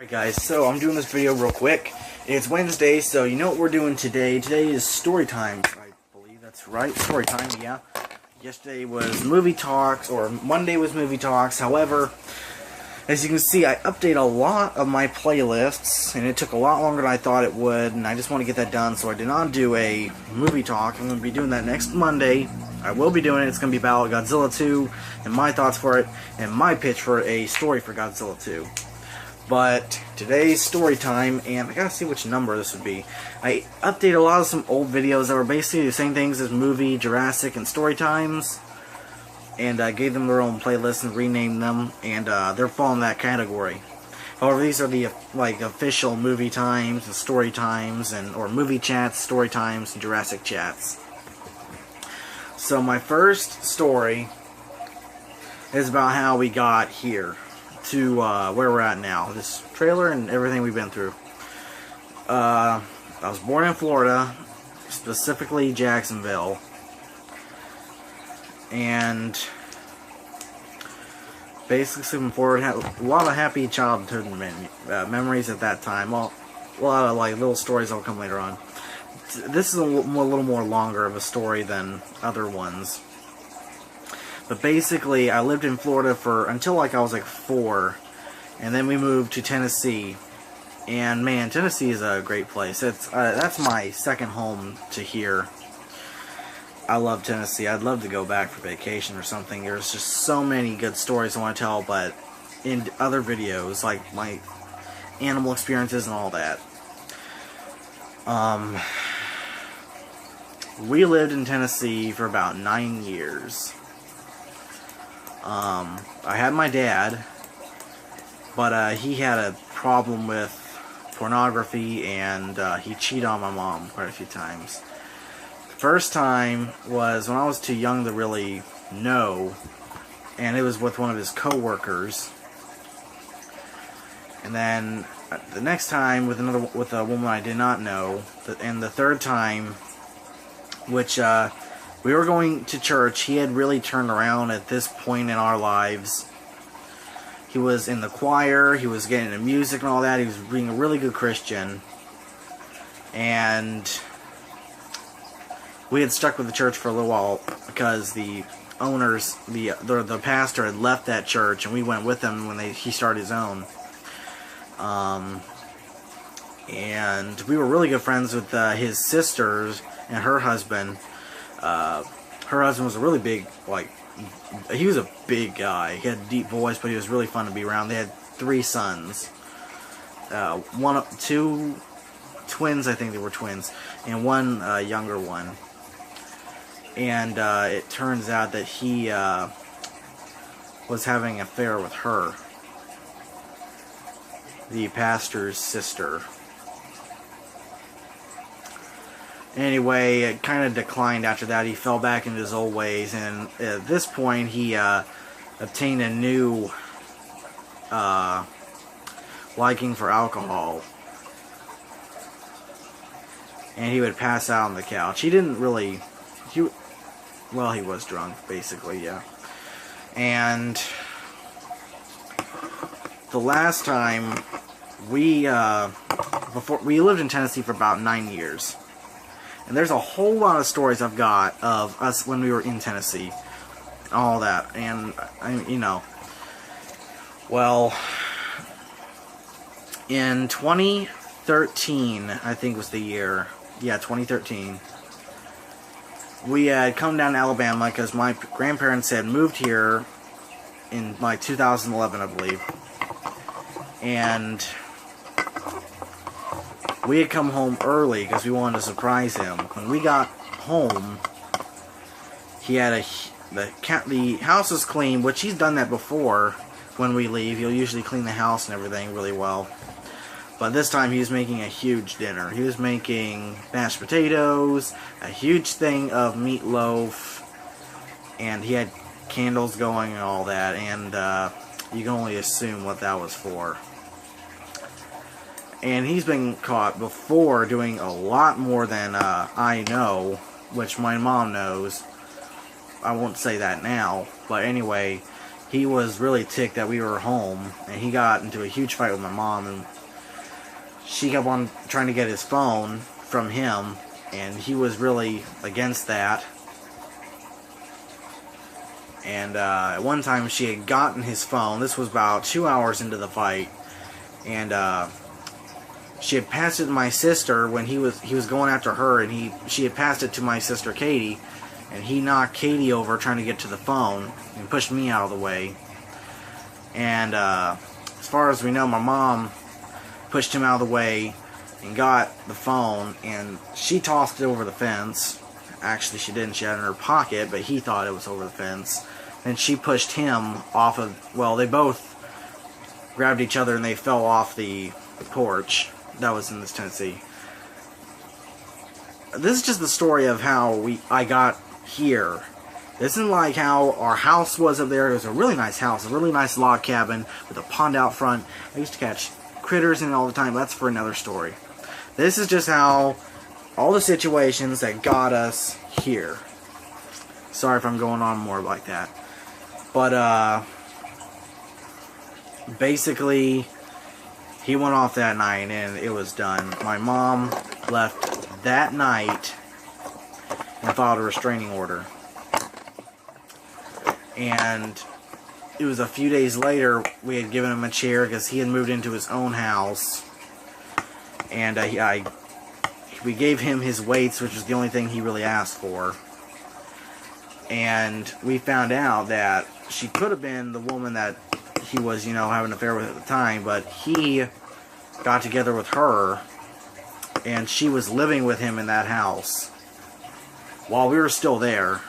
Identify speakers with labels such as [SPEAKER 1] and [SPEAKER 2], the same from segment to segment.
[SPEAKER 1] Alright guys, so I'm doing this video real quick. It's Wednesday, so you know what we're doing today. Today is story time. I believe that's right. Story time, yeah. Yesterday was movie talks, or Monday was movie talks. However, as you can see, I update a lot of my playlists, and it took a lot longer than I thought it would, and I just want to get that done, so I did not do a movie talk. I'm going to be doing that next Monday. I will be doing it. It's going to be about Godzilla 2, and my thoughts for it, and my pitch for a story for Godzilla 2. But today's story time, and I gotta see which number this would be. I updated a lot of some old videos that were basically the same things as movie, Jurassic, and story times, and I gave them their own playlists and renamed them, and they're falling in that category. However, these are the official movie times and story times, or movie chats, story times, and Jurassic chats. So my first story is about how we got here to where we're at now. This trailer and everything we've been through. I was born in Florida, specifically Jacksonville, and basically moving forward, had a lot of happy childhood memories at that time. Well, a lot of little stories that'll come later on. This is a little more longer of a story than other ones. But basically, I lived in Florida until I was 4, and then we moved to Tennessee. And man, Tennessee is a great place. That's my second home to here. I love Tennessee. I'd love to go back for vacation or something. There's just so many good stories I want to tell, but in other videos, like my animal experiences and all that. We lived in Tennessee for about 9 years. I had my dad, but he had a problem with pornography, and he cheated on my mom quite a few times. The first time was when I was too young to really know, and it was with one of his co-workers. And then the next time with a woman I did not know, and the third time, which we were going to church. He had really turned around at this point in our lives. He was in the choir, he was getting into music and all that, he was being a really good Christian. And we had stuck with the church for a little while because the owners, the pastor had left that church, and we went with him when he started his own. And we were really good friends with his sisters and her husband. Her husband was a really big, he was a big guy. He had a deep voice, but he was really fun to be around. They had 3 sons. 2 twins, I think they were twins, and one younger one. And it turns out that he was having an affair with her, the pastor's sister. Anyway, it kind of declined after that. He fell back into his old ways, and at this point he obtained a new liking for alcohol. And he would pass out on the couch. He didn't really... he was drunk, basically, yeah. And the last time we lived in Tennessee for about 9 years. And there's a whole lot of stories I've got of us when we were in Tennessee. All that. And, well, in 2013, I think was the year. Yeah, 2013. We had come down to Alabama because my grandparents had moved here in 2011, I believe. And we had come home early because we wanted to surprise him. When we got home, he had the house was clean, which he's done that before. When we leave, he'll usually clean the house and everything really well. But this time he was making a huge dinner. He was making mashed potatoes, a huge thing of meatloaf, and he had candles going and all that. And you can only assume what that was for. And he's been caught before doing a lot more than I know, which my mom knows. I won't say that now, but anyway, he was really ticked that we were home, and he got into a huge fight with my mom, and she kept on trying to get his phone from him, and he was really against that. And at one time she had gotten his phone. This was about 2 hours into the fight, and she had passed it to my sister when he was going after her, and she had passed it to my sister Katie, and he knocked Katie over trying to get to the phone and pushed me out of the way. And as far as we know, my mom pushed him out of the way and got the phone, and she tossed it over the fence. Actually, she didn't. She had it in her pocket, but he thought it was over the fence. And she pushed him off of, well, they both grabbed each other and they fell off the porch. That was in this Tennessee. This is just the story of how I got here. This isn't like how our house was up there. It was a really nice house, a really nice log cabin with a pond out front. I used to catch critters in it all the time. That's for another story. This is just how all the situations that got us here. Sorry if I'm going on more like that. But basically, he went off that night and it was done. My mom left that night and filed a restraining order. And it was a few days later, we had given him a chair because he had moved into his own house. And we gave him his weights, which was the only thing he really asked for. And we found out that she could have been the woman that he was, you know, having an affair with at the time, but he got together with her, and she was living with him in that house while we were still there.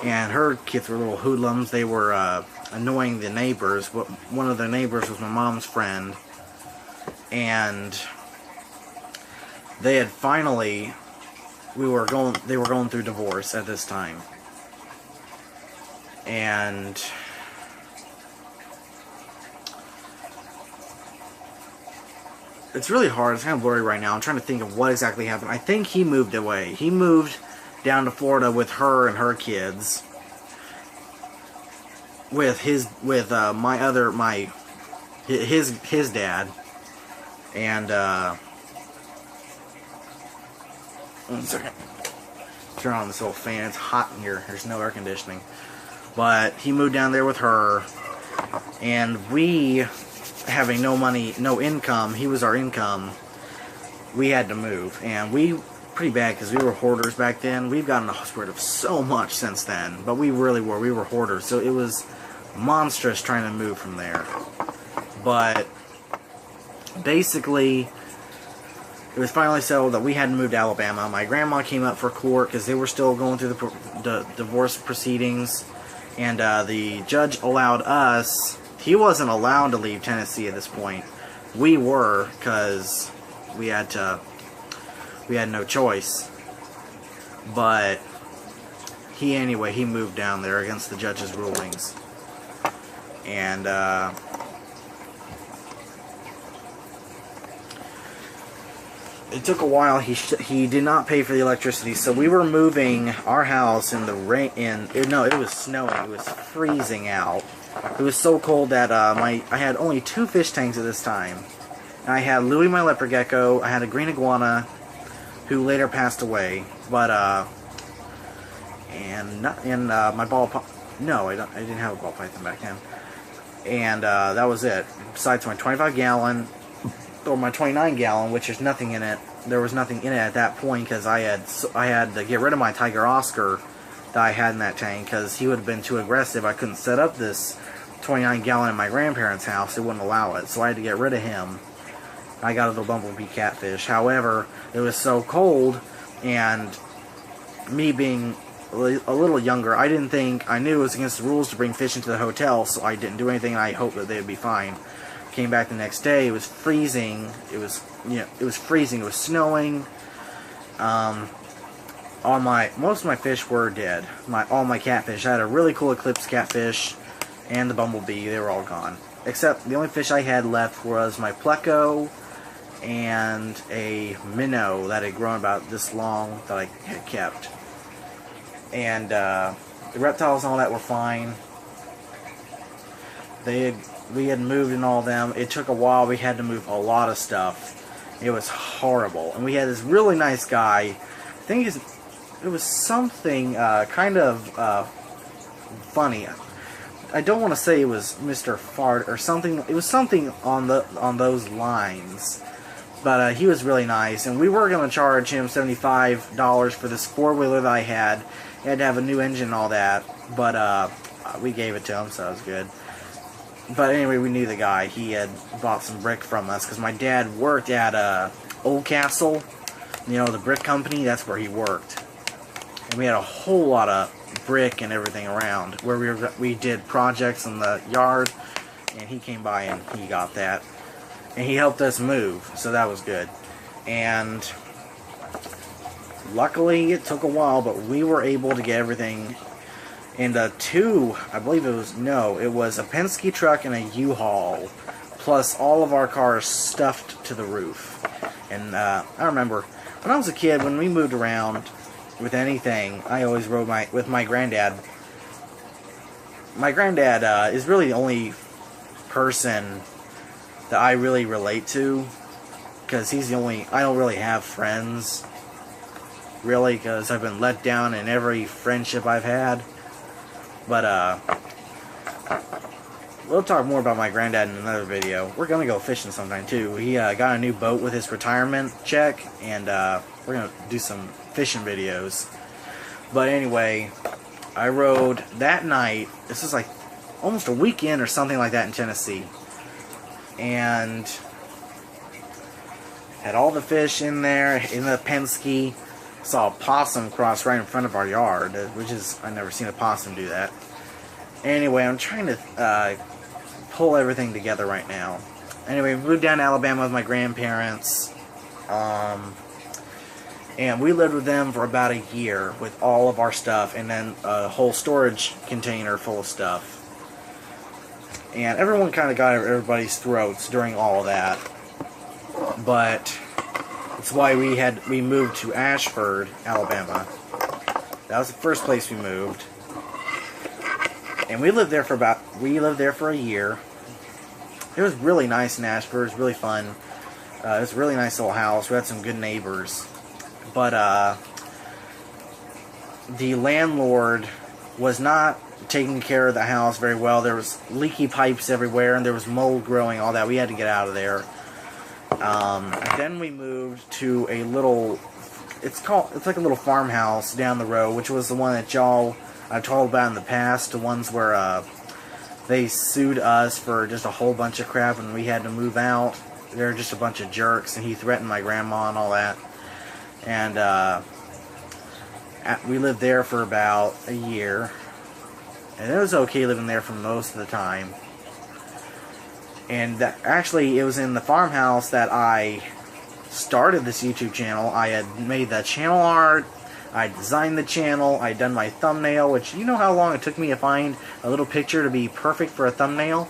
[SPEAKER 1] And her kids were little hoodlums. They were annoying the neighbors. One of the neighbors was my mom's friend, and they had finally, they were going through divorce at this time. And it's really hard. It's kind of blurry right now. I'm trying to think of what exactly happened. I think he moved away. He moved down to Florida with her and her kids. With his dad. And one second. Turn on this little fan. It's hot in here. There's no air conditioning. But he moved down there with her, and we, having no money, no income, he was our income, we had to move. And we, pretty bad, because we were hoarders back then. We've gotten rid of so much since then, but we really were. We were hoarders, so it was monstrous trying to move from there. But basically, it was finally settled that we had to move to Alabama. My grandma came up for court because they were still going through the divorce proceedings. And the judge allowed us, he wasn't allowed to leave Tennessee at this point. We were, because we had no choice. But anyway, he moved down there against the judge's rulings. And it took a while. He did not pay for the electricity, so we were moving our house in the rain. No, it was snowing. It was freezing out. It was so cold that I had only 2 fish tanks at this time. And I had Louie, my leopard gecko. I had a green iguana, who later passed away. But my ball. No, I didn't have a ball python back then. And that was it. Besides my 25-gallon. Or my 29-gallon, which there's nothing in it. There was nothing in it at that point because I had to get rid of my Tiger Oscar that I had in that tank because he would have been too aggressive. I couldn't set up this 29-gallon in my grandparents' house. They wouldn't allow it, so I had to get rid of him. I got a little bumblebee catfish. However, it was so cold, and me being a little younger, I knew it was against the rules to bring fish into the hotel, so I didn't do anything, and I hoped that they would be fine. Came back the next day. It was freezing. It was freezing. It was snowing. Most of my fish were dead. All my catfish. I had a really cool eclipse catfish and the bumblebee. They were all gone. Except the only fish I had left was my pleco and a minnow that had grown about this long that I had kept. And the reptiles and all that were fine. we had moved and all them. It took a while. We had to move a lot of stuff. It was horrible. And we had this really nice guy. I think it was something kind of funny. I don't want to say it was Mr. Fart or something. It was something on those lines. But he was really nice, and we were going to charge him $75 for this four-wheeler that I had. He had to have a new engine and all that, but we gave it to him, so that was good. But anyway, we knew the guy. He had bought some brick from us, because my dad worked at Old Castle, you know, the brick company. That's where he worked. And we had a whole lot of brick and everything around, where we did projects in the yard, and he came by and he got that. And he helped us move, so that was good. And luckily, it took a while, but we were able to get everything into I believe it was a Penske truck and a U-Haul, plus all of our cars stuffed to the roof. And I remember, when I was a kid, when we moved around with anything, I always rode with my granddad. My granddad is really the only person that I really relate to, because he's the only, I don't really have friends, really, because I've been let down in every friendship I've had. But we'll talk more about my granddad in another video. We're gonna go fishing sometime too. He got a new boat with his retirement check, and we're gonna do some fishing videos. But anyway, I rode that night. This was like almost a weekend or something like that in Tennessee. And had all the fish in there in the Penske. Saw a possum cross right in front of our yard, which is, I've never seen a possum do that. Anyway, I'm trying to pull everything together right now. Anyway, we moved down to Alabama with my grandparents, and we lived with them for about a year with all of our stuff, and then a whole storage container full of stuff. And everyone kind of got everybody's throats during all of that. But that's why we moved to Ashford, Alabama. That was the first place we moved. And we lived there for a year. It was really nice in Ashford. It was really fun. It was a really nice little house. We had some good neighbors. But the landlord was not taking care of the house very well. There was leaky pipes everywhere, and there was mold growing, all that. We had to get out of there. Then we moved to a little, it's like a little farmhouse down the road, which was the one that I've told about in the past, the ones where they sued us for just a whole bunch of crap and we had to move out. They're just a bunch of jerks, and he threatened my grandma and all that. And we lived there for about a year. And it was okay living there for most of the time. And actually, it was in the farmhouse that I started this YouTube channel. I had made the channel art, I designed the channel, I had done my thumbnail, which, you know how long it took me to find a little picture to be perfect for a thumbnail?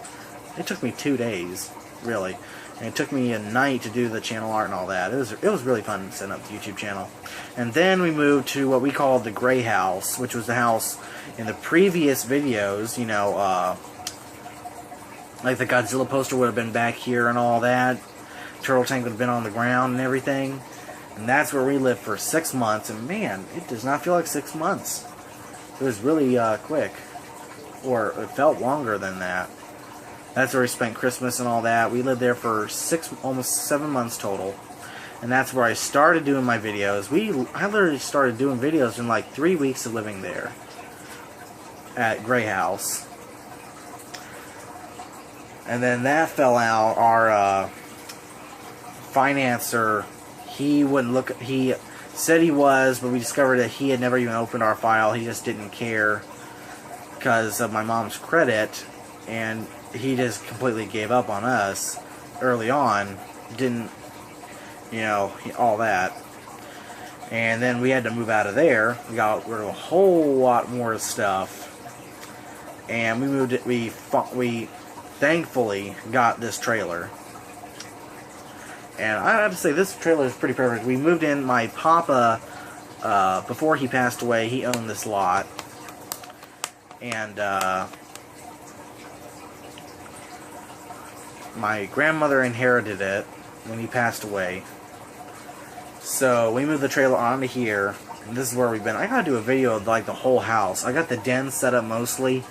[SPEAKER 1] It took me 2 days, really. And it took me a night to do the channel art and all that. It was really fun setting up the YouTube channel. And then we moved to what we called the Gray House, which was the house in the previous videos, you know, like the Godzilla poster would have been back here and all that. Turtle tank would have been on the ground and everything. And that's where we lived for 6 months. And man, it does not feel like 6 months. It was really quick. Or it felt longer than that. That's where we spent Christmas and all that. We lived there for almost 7 months total. And that's where I started doing my videos. I literally started doing videos in like 3 weeks of living there. At Gray House. And then that fell out. Our financer, he wouldn't look. He said he was, but we discovered that he had never even opened our file. He just didn't care because of my mom's credit, and he just completely gave up on us early on. Didn't, you know, all that. And then we had to move out of there. We got rid of a whole lot more stuff. And we moved it. We thankfully got this trailer. And I have to say, this trailer is pretty perfect. We moved in. My papa, before he passed away, he owned this lot. And my grandmother inherited it when he passed away. So we moved the trailer onto here. And this is where we've been. I gotta do a video of like the whole house. I got the den set up mostly. You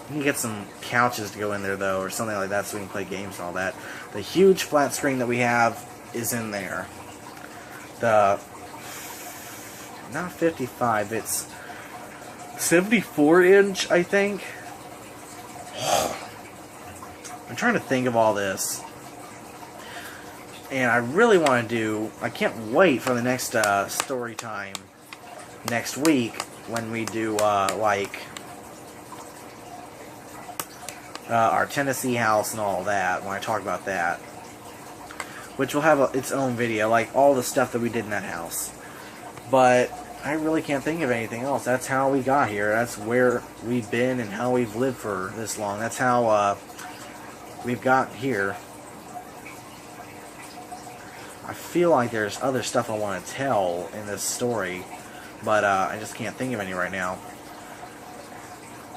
[SPEAKER 1] can get some couches to go in there though, or something like that, so we can play games and all that. The huge flat screen that we have is in there. The not 55, it's 74-inch, I think. I'm trying to think of all this. And I really want to do... I can't wait for the next story time next week when we do, our Tennessee house and all that, when I talk about that. Which will have its own video, like all the stuff that we did in that house. But I really can't think of anything else. That's how we got here. That's where we've been and how we've lived for this long. That's how we've got here. I feel like there's other stuff I want to tell in this story, but I just can't think of any right now.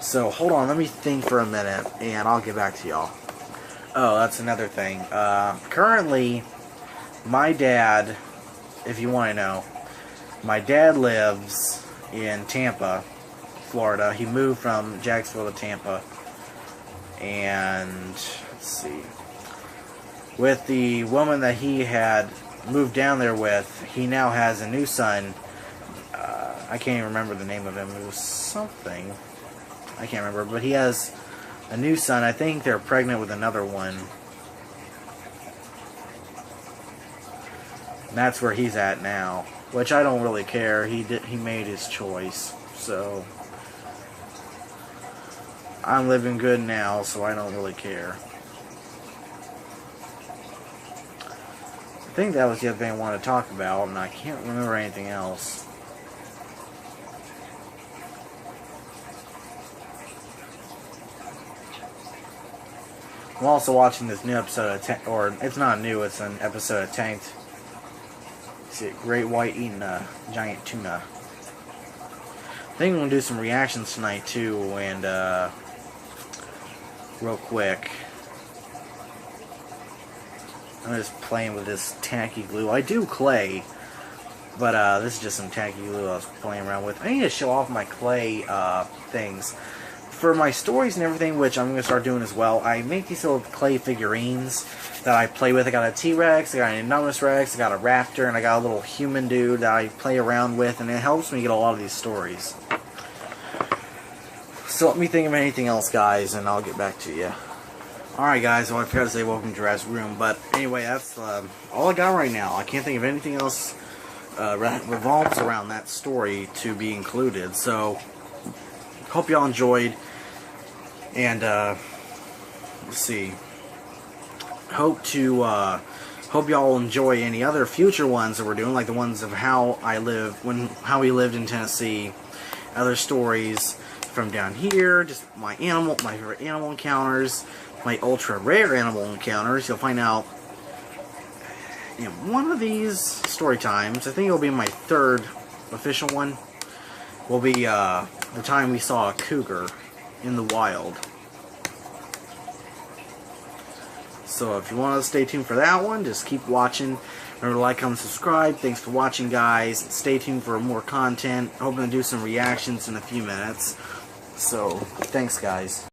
[SPEAKER 1] So hold on, let me think for a minute, and I'll get back to y'all. Oh, that's another thing. Currently, my dad, if you want to know, my dad lives in Tampa, Florida. He moved from Jacksonville to Tampa. And, let's see. With the woman that he had moved down there with, he now has a new son. I can't even remember the name of him. It was something. I can't remember. But he has a new son. I think they're pregnant with another one. And that's where he's at now. Which I don't really care. He made his choice. So I'm living good now, so I don't really care. I think that was the other thing I wanted to talk about, and I can't remember anything else. I'm also watching this new episode of or it's not new, it's an episode of Tanked. See a great white eating a giant tuna. I think I'm gonna do some reactions tonight too, and real quick. I'm just playing with this tacky glue. I do clay, but this is just some tacky glue I was playing around with. I need to show off my clay things. For my stories and everything, which I'm going to start doing as well, I make these little clay figurines that I play with. I got a T-Rex, I got an Enormous Rex, I got a Raptor, and I got a little human dude that I play around with, and it helps me get a lot of these stories. So let me think of anything else, guys, and I'll get back to you. Alright, guys, well, I forgot to say welcome to Jurassic Room, but anyway, that's all I got right now. I can't think of anything else revolves around that story to be included, so hope y'all enjoyed, and let's see, hope y'all enjoy any other future ones that we're doing, like the ones of how we lived in Tennessee, other stories from down here, just my favorite animal encounters, my ultra rare animal encounters. You'll find out in one of these story times. I think it'll be my third official one. Will be the time we saw a cougar in the wild. So if you want to stay tuned for that one, just keep watching. Remember to like, comment, subscribe. Thanks for watching, guys. Stay tuned for more content. Hoping to do some reactions in a few minutes. So, thanks, guys.